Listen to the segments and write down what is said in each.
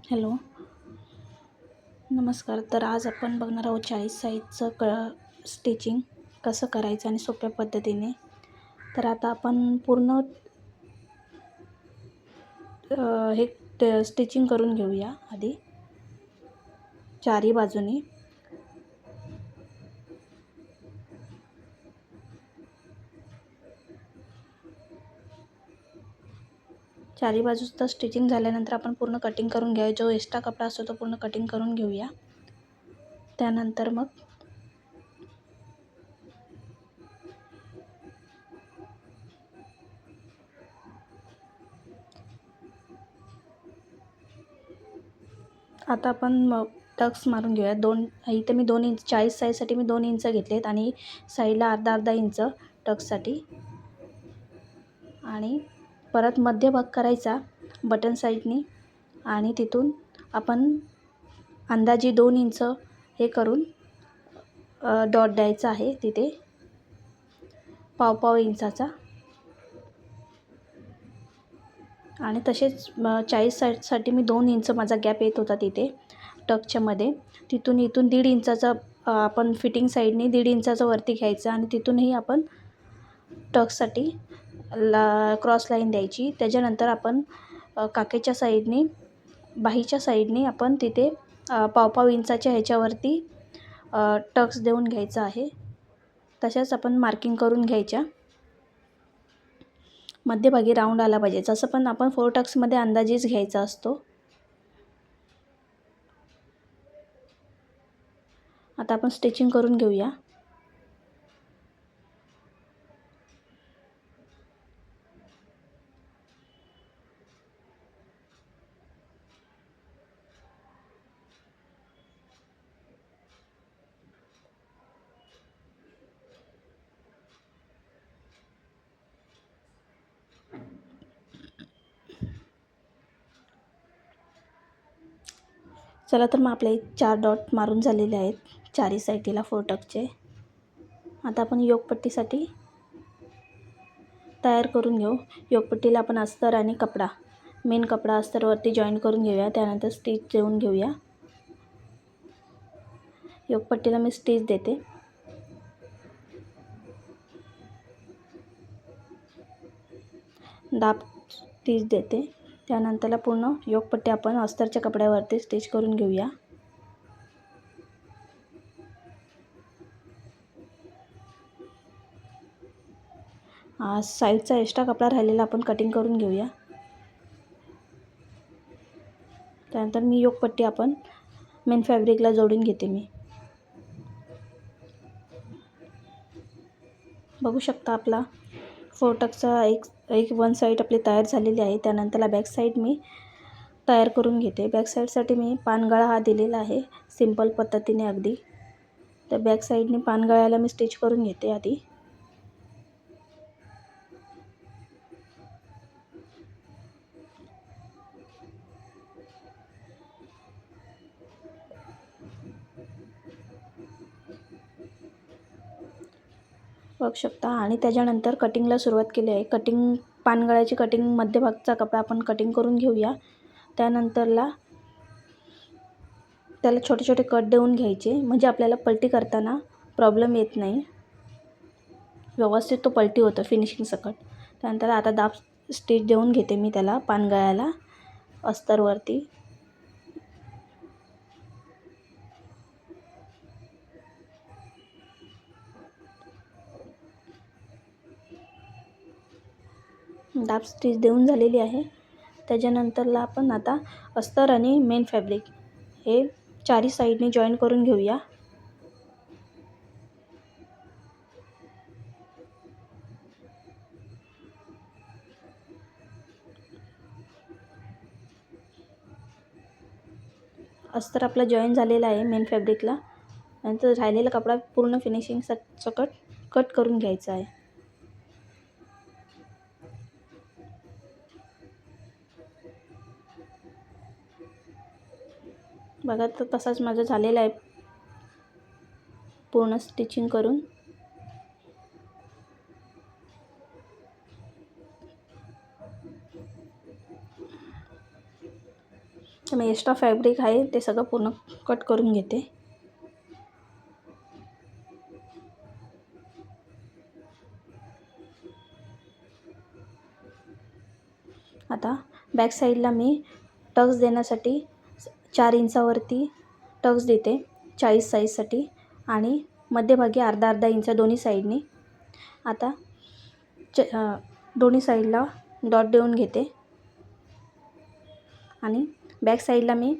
Hello, नमस्कार. तर आज आपण बघणार आहोत 40 साईजचं स्टिचिंग कसं करायचं आणि सोप्या पद्धतीने. तर आता आपण पूर्ण स्टिचिंग करून घेऊया आधी चारही बाजूनी. चारही बाजूचं स्टिचिंग झाल्यानंतर आपण पूर्ण कटिंग करून घ्या. जो एक्स्ट्रा कपडा असतो तो पूर्ण कटिंग करून घेऊया. त्यानंतर मग आता आपण टक्स मारून घेऊया. इथे मी 2 इंच 40 साईजसाठी मी 2 इंच घेतलेत आणि साईडला अर्धा इंच टक्ससाठी. आणि परत मध्यभाग करायचा बटन साईडनी आणि तिथून आपण अंदाजे 2 इंच हे करून डॉट द्यायचा आहे तिथे पाव इंचाचा. आणि तसेच 40 साईडसाठी मी 2 इंच माझा गॅप येत होता तिथे टक्सच्या मध्ये. इथून 1.5 इंचाचा आपण फिटिंग साईडनी 1.5 इंचाचा वरती घ्यायचा आणि तिथूनही आपण टक्ससाठी क्रॉस लाईन द्यायची. त्याच्यानंतर आपण काखेच्या साईडनी बाहीच्या साईडनी आपण तिथे पाव इंचाच्या ह्याच्यावरती टक्स देऊन घ्यायचा आहे. तशाच आपण मार्किंग करून घ्यायच्या. मध्यभागी राऊंड आला पाहिजे, जसं पण आपण 4 टक्समध्ये अंदाजेच घ्यायचा असतो. आता आपण स्टिचिंग करून घेऊया. चला तर मग आपले 4 डॉट मारून झालेले आहेत चारही साईडला 4 टक्सचे. आता आपण योगपट्टीसाठी तयार करून घेऊ. योगपट्टीला आपण अस्तर आणि कपडा मेन कपडा अस्तरवरती जॉईन करून घेऊया. त्यानंतर स्टिच देऊन घेऊया. योगपट्टीला मी स्टिच देते. दाब स्टिच देते. त्यानंतरला पूर्ण योगपट्टी आपण अस्तरच्या कपड्यावरती स्टिच करून घेऊया. साईडचा एक्स्ट्रा कपडा राहिलेला आपण कटिंग करून घेऊया. त्यानंतर मी योगपट्टी आपण मेन फॅब्रिकला जोडून घेते. मी बघू शकता आपला 4 टक्सचा एक वन साईड आपली तयार झालेली आहे. त्यानंतरला बॅक साईड मी तयार करून घेते. बॅक साईडसाठी मी पानगळा हा दिलेला आहे सिंपल पद्धतीने अगदी. तर बॅक साईडने पानगळ्याला मी स्टिच करून घेते आधी. बघू शकता. आणि त्याच्यानंतर कटिंगला सुरुवात केली आहे. पानगळ्याची कटिंग मध्यभागचा कपडा आपण कटिंग करून घेऊया. त्यानंतरला त्याला छोटे छोटे कट देऊन घ्यायचे, म्हणजे आपल्याला पलटी करताना प्रॉब्लेम येत नाही. व्यवस्थित तो पलटी होतं फिनिशिंग सकट. त्यानंतर आता दाब स्टिच देऊन घेते मी त्याला पानगळ्याला अस्तरवरती. दाब स्टिच देऊन झालेली आहे. त्याच्यानंतरला आपण आता अस्तर आणि मेन फॅब्रिक हे चारही साईडने जॉईन करून घेऊया. अस्तर आपला जॉईन झालेला आहे मेन फॅब्रिकला. नंतर राहिलेला कपडा पूर्ण फिनिशिंग सकट कट करून घ्यायचा आहे. बघा, तर तसाच माझं झालेला आहे पूर्ण स्टिचिंग करून. तर मी एक्स्ट्रा फॅब्रिक आहे ते सगळं पूर्ण कट करून घेते. आता बॅक साईडला मी टक्स देण्यासाठी 4 इंचावरती टक्स देते 40 साईजसाठी आणि मध्यभागी अर्धा इंच दोन्ही साईडनी. आता दोन्ही साईडला डॉट देऊन घेते आणि बॅक साईडला मी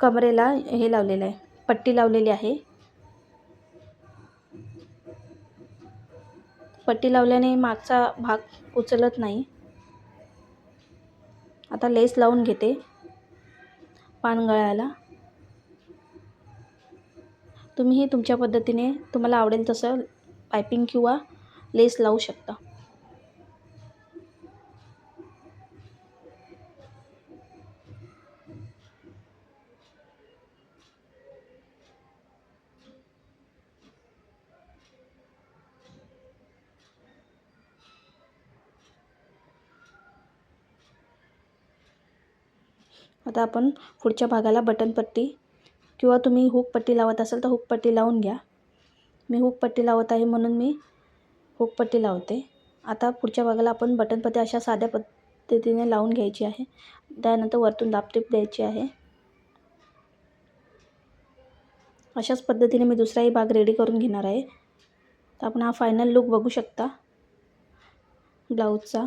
कमरेला हे लावलेलं आहे, पट्टी लावलेली आहे. पट्टी लावल्याने मागचा भाग उचलत नाही. आता लेस लावून घेते पानगळ्याला. तुम्हीही तुमच्या पद्धतीने तुम्हाला आवडेल तसं पायपिंग किंवा लेस लावू शकता. आता आपण पुढच्या भागाला बटन पट्टी किंवा तुम्ही हुक पट्टी लावत असाल तर हुक पट्टी लावून घ्या. मी हुक पट्टी लावत आहे म्हणून मी हुक पट्टी लावते. आता पुढच्या भागाला आपण बटन पट्टी अशा साध्या पद्धतीने लावून घ्यायची आहे. त्यानंतर वरतून दाबटीप द्यायची आहे. अशाच पद्धतीने मी दुसराही भाग रेडी करून घेणार आहे. तर आपण हा फायनल लुक बघू शकता ब्लाऊजचा.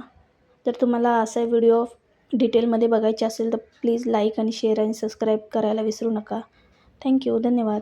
जर तुम्हाला असा व्हिडिओ डिटेलमध्ये बघायचे असेल तर प्लीज लाईक आणि शेअर आणि सबस्क्राईब करायला विसरू नका. थँक्यू. धन्यवाद.